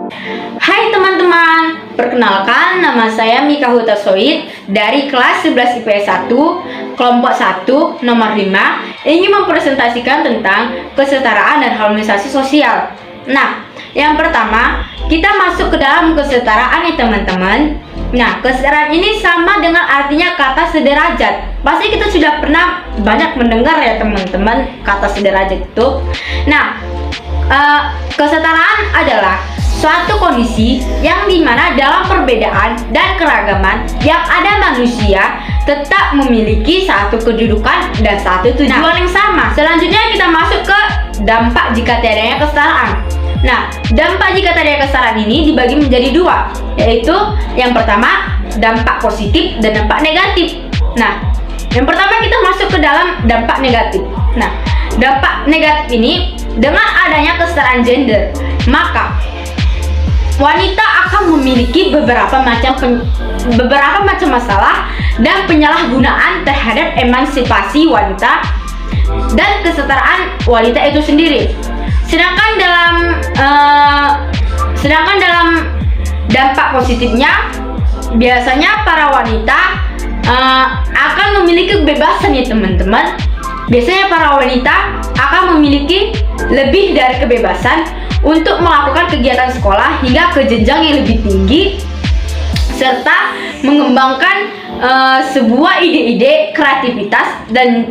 Hai teman-teman, perkenalkan nama saya Mika Hutasoid dari kelas 11 IPS 1, kelompok 1, nomor 5, ingin mempresentasikan tentang kesetaraan dan harmonisasi sosial. Nah, yang pertama, kita masuk ke dalam kesetaraan ya teman-teman. Nah, kesetaraan ini sama dengan artinya kata sederajat. Pasti kita sudah pernah banyak mendengar ya teman-teman kata sederajat itu. Nah, kesetaraan adalah suatu kondisi yang dimana dalam perbedaan dan keragaman yang ada manusia tetap memiliki satu kedudukan dan satu tujuan yang sama. Selanjutnya kita masuk ke dampak jika tiadanya kesetaraan. Nah, dampak jika tiadanya kesetaraan ini dibagi menjadi dua, yaitu yang pertama dampak positif dan dampak negatif. Nah, yang pertama kita masuk ke dalam dampak negatif. Nah, dampak negatif ini dengan adanya kesetaraan gender, maka wanita akan memiliki beberapa macam masalah dan penyalahgunaan terhadap emansipasi wanita dan kesetaraan wanita itu sendiri. Sedangkan dalam dampak positifnya, biasanya para wanita akan memiliki kebebasan ya teman-teman. Biasanya para wanita akan memiliki lebih dari kebebasan untuk melakukan kegiatan sekolah hingga ke jenjang yang lebih tinggi, serta mengembangkan sebuah ide-ide kreativitas dan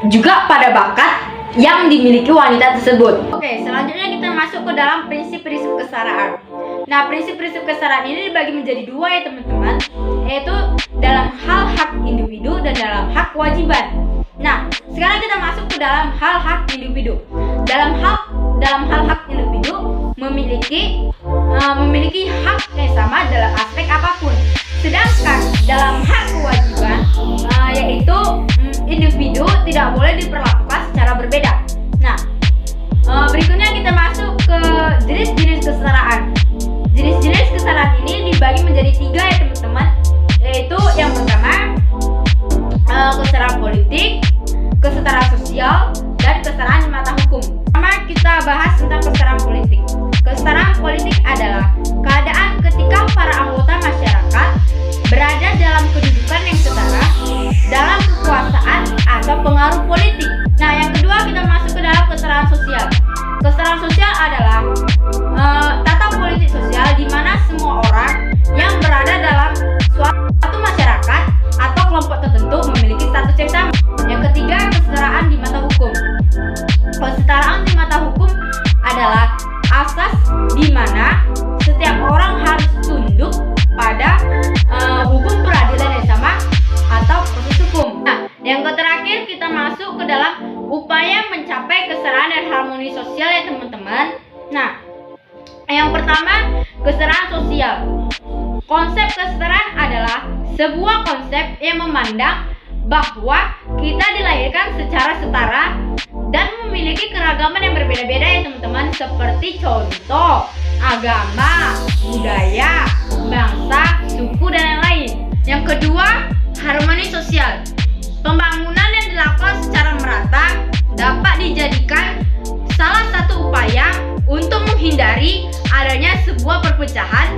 juga pada bakat yang dimiliki wanita tersebut. Oke, selanjutnya kita masuk ke dalam prinsip-prinsip kesetaraan. Nah, prinsip-prinsip kesetaraan ini dibagi menjadi dua ya teman-teman, yaitu dalam hal hak individu dan dalam hak kewajiban. Nah, sekarang kita masuk ke dalam hal hak individu. Dalam hal hak individu memiliki hak yang sama dalam aspek apapun. Sedangkan dalam hak kewajiban yaitu individu tidak boleh diperlakukan secara berbeda. Nah, berikutnya kita masuk ke jenis-jenis kesetaraan. Jenis-jenis kesetaraan ini dibagi menjadi tiga ya teman-teman, yaitu yang pertama kesetaraan politik, kesetaraan sosial, dan kesetaraan di mata hukum. Pertama kita bahas tentang kesetaraan politik. Kesetaraan politik adalah keadaan ketika para anggota masyarakat berada dalam kedudukan yang setara dalam kekuasaan atau pengaruh politik. Nah, yang kedua kita masuk ke dalam kesetaraan sosial. Kesetaraan sosial adalah tata politik sosial di mana semua orang yang berada dalam suatu masyarakat atau kelompok tertentu memiliki status yang sama. Yang ketiga, kesetaraan di mata hukum. Kesetaraan di mata hukum adalah asas di mana setiap orang harus tunduk pada hukum peradilan yang sama atau proses hukum. Nah, yang terakhir kita masuk ke dalam upaya mencapai kesetaraan dan harmoni sosial ya teman-teman. Nah, yang pertama kesetaraan sosial. Konsep kesetaraan adalah sebuah konsep yang memandang bahwa kita dilahirkan secara setara dan memiliki keragaman yang berbeda-beda ya teman-teman, seperti contoh agama, budaya, bangsa, suku, dan lain-lain. Yang kedua, harmoni sosial. Pembangunan yang dilakukan secara merata dapat dijadikan salah satu upaya untuk menghindari adanya sebuah perpecahan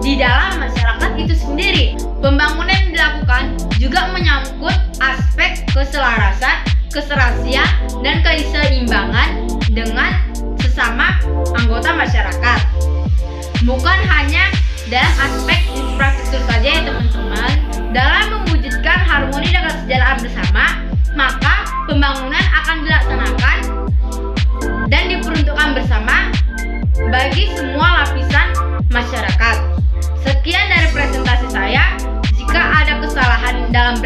di dalam masyarakat itu sendiri. Pembangunan yang dilakukan juga menyangkut aspek keselarasan, keserasian, dan keseimbangan dengan sesama anggota masyarakat. Bukan hanya dalam aspek infrastruktur saja ya teman-teman. Dalam mewujudkan harmoni dan kesejahteraan bersama, maka pembangunan akan dilaksanakan dan diperuntukkan bersama bagi semua lapisan masyarakat. Sekian dari presentasi saya. Jika ada kesalahan dalam